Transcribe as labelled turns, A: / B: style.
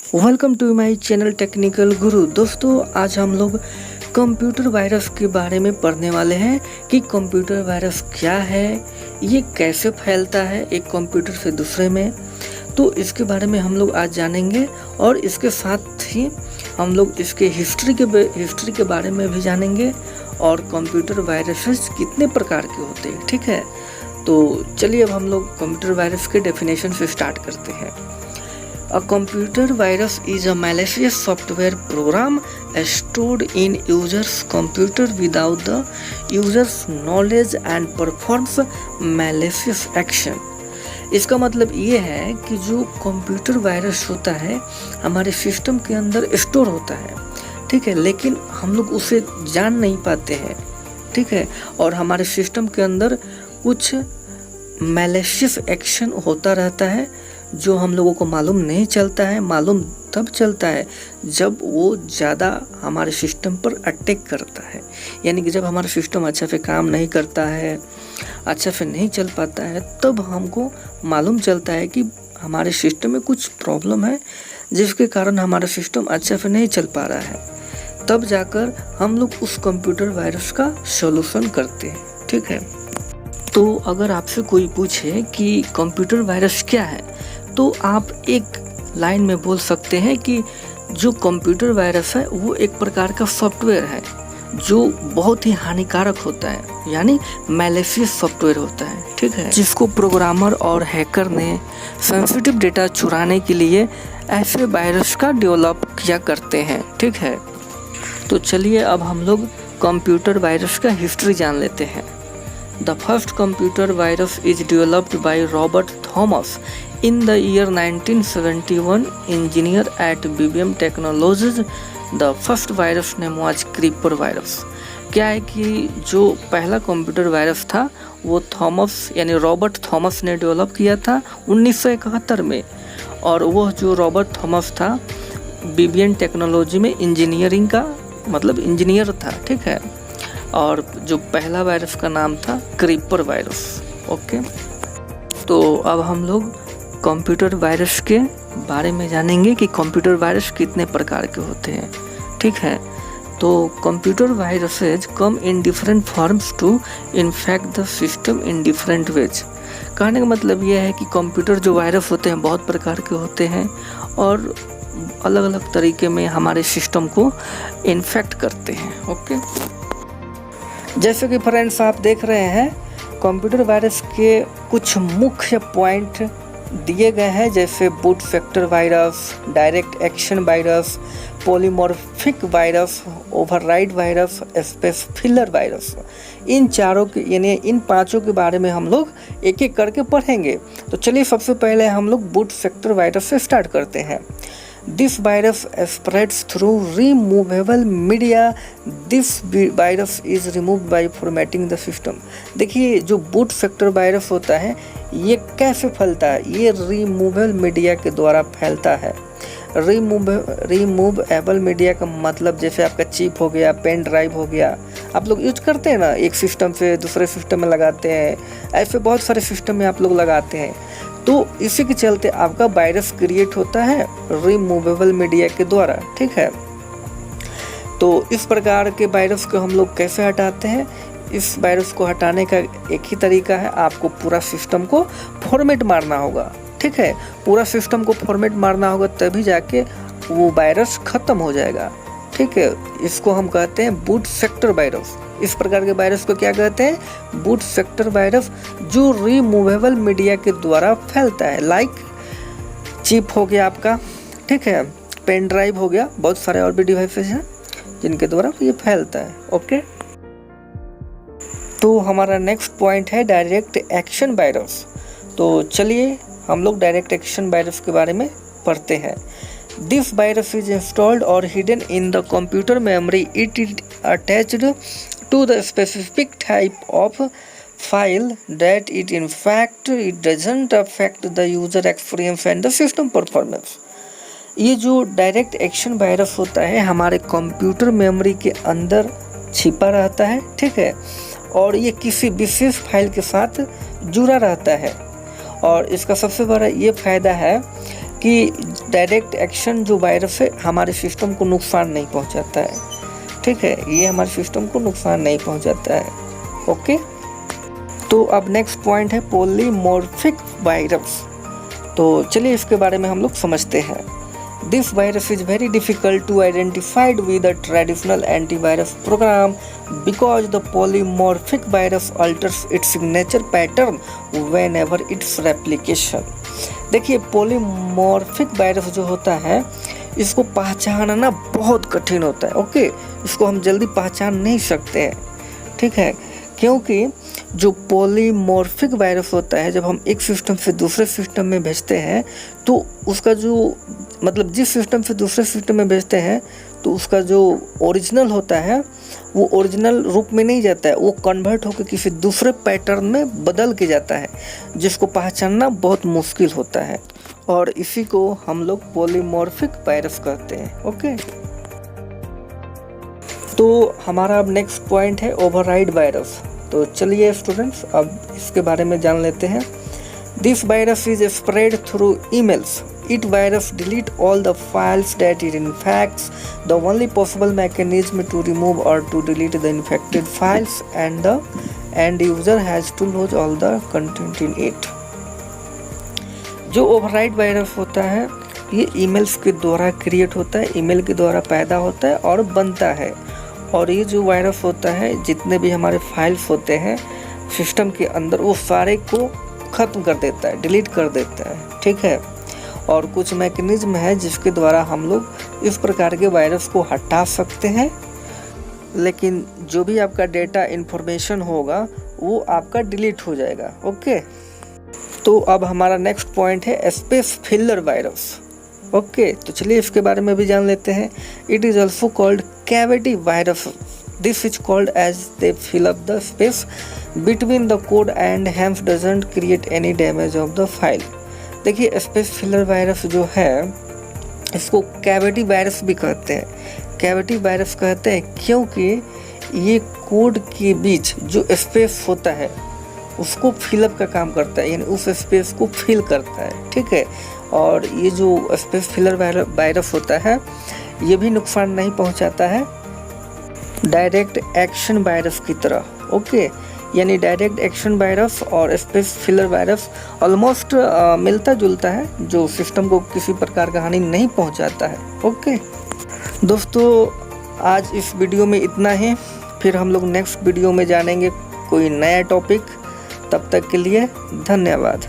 A: Welcome to my channel technical Guru. दोस्तों, आज हम लोग कंप्यूटर वायरस के बारे में पढ़ने वाले हैं कि कंप्यूटर वायरस क्या है, ये कैसे फैलता है एक कंप्यूटर से दूसरे में। तो इसके बारे में हम लोग आज जानेंगे और इसके साथ ही हम लोग इसके हिस्ट्री के बारे में भी जानेंगे और कंप्यूटर वायरसेस कितने प्रकार के होते हैं। ठीक है, तो चलिए अब हम लोग कंप्यूटर वायरस के डेफिनेशन से स्टार्ट करते हैं। A computer virus is a malicious software program stored in user's computer without the user's knowledge and performs malicious action। इसका मतलब ये है कि जो कंप्यूटर वायरस होता है हमारे सिस्टम के अंदर स्टोर होता है, ठीक है, लेकिन हम लोग उसे जान नहीं पाते हैं, ठीक है, और हमारे सिस्टम के अंदर कुछ मैलिशियस एक्शन होता रहता है जो हम लोगों को मालूम नहीं चलता है। मालूम तब चलता है जब वो ज़्यादा हमारे सिस्टम पर अटैक करता है, यानी कि जब हमारा सिस्टम अच्छा से काम नहीं करता है, अच्छा से नहीं चल पाता है, तब हमको मालूम चलता है कि हमारे सिस्टम में कुछ प्रॉब्लम है जिसके कारण हमारा सिस्टम अच्छा से नहीं चल पा रहा है। तब जाकर हम लोग उस कंप्यूटर वायरस का सॉल्यूशन करते हैं, ठीक है। तो अगर आपसे कोई पूछे कि कंप्यूटर वायरस क्या है, तो आप एक लाइन में बोल सकते हैं कि जो कंप्यूटर वायरस है वो एक प्रकार का सॉफ्टवेयर है जो बहुत ही हानिकारक होता है, यानी मैलिशियस सॉफ्टवेयर होता है, ठीक है, जिसको प्रोग्रामर और हैकर ने सेंसिटिव डेटा चुराने के लिए ऐसे वायरस का डेवलप किया करते हैं, ठीक है। तो चलिए अब हम लोग कंप्यूटर वायरस का हिस्ट्री जान लेते हैं। The first computer virus is developed by Robert Thomas in the year 1971. Engineer at IBM Technologies. The first virus name was Creeper virus। क्या है कि जो पहला कंप्यूटर वायरस था वो थॉमस यानी रॉबर्ट थॉमस ने डेवलप किया था 1971 में, और वह जो रॉबर्ट थॉमस था IBM टेक्नोलॉजी में इंजीनियरिंग का मतलब इंजीनियर था, ठीक है, और जो पहला वायरस का नाम था क्रीपर वायरस। ओके, तो अब हम लोग कंप्यूटर वायरस के बारे में जानेंगे कि कंप्यूटर वायरस कितने प्रकार के होते हैं, ठीक है। तो computer viruses come in different forms to infect the system in different ways. कहने का मतलब यह है कि कंप्यूटर जो वायरस होते हैं बहुत प्रकार के होते हैं और अलग अलग तरीके में हमारे सिस्टम को इन्फेक्ट करते हैं। ओके, जैसे कि फ्रेंड्स आप देख रहे हैं कंप्यूटर वायरस के कुछ मुख्य पॉइंट दिए गए हैं, जैसे boot factor virus, direct action virus, polymorphic virus, override virus, space filler virus. इन चारों के यानी इन पांचों के बारे में हम लोग एक एक करके पढ़ेंगे। तो चलिए सबसे पहले हम लोग बूट फैक्टर वायरस से स्टार्ट करते हैं। This virus spreads through removable media. This virus is removed by formatting the system। देखिए जो बूट फैक्टर वायरस होता है ये कैसे फैलता है, ये रिमूवेबल मीडिया के द्वारा फैलता है। रिमूवेबल मीडिया का मतलब जैसे आपका चिप हो गया, पेन ड्राइव हो गया, आप लोग यूज करते हैं ना, एक सिस्टम से दूसरे सिस्टम में लगाते हैं, ऐसे बहुत सारे सिस्टम में आप लोग लगाते हैं। तो इसी के चलते आपका वायरस क्रिएट होता है रिमूवेबल मीडिया के द्वारा, ठीक है। तो इस प्रकार के वायरस को हम लोग कैसे हटाते हैं? इस वायरस को हटाने का एक ही तरीका है, आपको पूरा सिस्टम को फॉर्मेट मारना होगा, ठीक है। पूरा सिस्टम को फॉर्मेट मारना होगा तभी जाके वो वायरस खत्म हो जाएगा, ठीक है। इसको हम कहते हैं बूट फैक्टर वायरस। इस प्रकार के वायरस को क्या कहते हैं? बूट फैक्टर वायरस, जो रिमूवेबल मीडिया के द्वारा फैलता है। लाइक चिप हो गया आपका, ठीक है, पेन ड्राइव हो गया, बहुत सारे और भी डिवाइसेस हैं जिनके द्वारा ये फैलता है। ओके, तो हमारा नेक्स्ट पॉइंट है डायरेक्ट एक्शन वायरस। तो चलिए हम लोग डायरेक्ट एक्शन वायरस के बारे में पढ़ते हैं। This virus is installed or hidden in the computer memory. It is attached to the specific type of file that it doesn't affect the user experience and the system performance। ये जो direct action virus होता है हमारे computer memory के अंदर छिपा रहता है, ठीक है, और ये किसी विशेष फाइल के साथ जुड़ा रहता है। और इसका सबसे बड़ा ये फायदा है कि डायरेक्ट एक्शन जो वायरस है हमारे सिस्टम को नुकसान नहीं पहुंचाता है, ठीक है, ये हमारे सिस्टम को नुकसान नहीं पहुंचाता है। ओके, तो अब नेक्स्ट पॉइंट है पॉलीमॉर्फिक वायरस। तो चलिए इसके बारे में हम लोग समझते हैं। This virus is very difficult to identified with a traditional antivirus program because the polymorphic virus alters its signature pattern whenever its replication. देखिए, पॉलीमॉर्फिक वायरस जो होता है इसको पहचानना बहुत कठिन होता है। ओके, इसको हम जल्दी पहचान नहीं सकते हैं, ठीक है, क्योंकि जो पॉलीमॉर्फिक वायरस होता है जब हम एक सिस्टम से दूसरे सिस्टम में भेजते हैं तो उसका जो मतलब जिस सिस्टम से दूसरे सिस्टम में भेजते हैं तो उसका जो ओरिजिनल होता है वो ओरिजिनल रूप में नहीं जाता है, वो कन्वर्ट होकर किसी दूसरे पैटर्न में बदल के जाता है, जिसको पहचानना बहुत मुश्किल होता है और इसी को हम लोग पॉलीमॉर्फिक वायरस कहते हैं। ओके, तो हमारा अब नेक्स्ट पॉइंट है ओवरराइड वायरस। तो चलिए स्टूडेंट्स अब इसके बारे में जान लेते हैं। This virus is spread through emails. It virus delete all the files that it infects. The only possible mechanism to remove or to delete the infected files and the end user has to lose all the content in it. जो override virus होता है ये emails के द्वारा create होता है, email के द्वारा पैदा होता है और बनता है। और ये जो वायरस होता है जितने भी हमारे फाइल्स होते हैं सिस्टम के अंदर वो सारे को ख़त्म कर देता है, डिलीट कर देता है, ठीक है। और कुछ मैकेनिज्म है जिसके द्वारा हम लोग इस प्रकार के वायरस को हटा सकते हैं, लेकिन जो भी आपका डेटा इन्फॉर्मेशन होगा वो आपका डिलीट हो जाएगा। ओके, तो अब हमारा नेक्स्ट पॉइंट है स्पेस फिलर वायरस। ओके, तो चलिए इसके बारे में भी जान लेते हैं। It is also called cavity virus. This is called as they fill up the space between the code and hence doesn't create any damage of the file. देखिए, स्पेस फिलर वायरस जो है इसको कैविटी वायरस भी कहते हैं। Cavity virus कहते हैं क्योंकि ये कोड के बीच जो स्पेस होता है उसको फिलअप का काम करता है, यानी उस स्पेस को फिल करता है, ठीक है। और ये जो स्पेस फिलर वायरस होता है ये भी नुकसान नहीं पहुंचाता है डायरेक्ट एक्शन वायरस की तरह। ओके, यानी डायरेक्ट एक्शन वायरस और स्पेस फिलर वायरस ऑलमोस्ट मिलता जुलता है, जो सिस्टम को किसी प्रकार का हानि नहीं पहुंचाता है। ओके दोस्तों, आज इस वीडियो में इतना ही, फिर हम लोग नेक्स्ट वीडियो में जानेंगे कोई नया टॉपिक। तब तक के लिए धन्यवाद।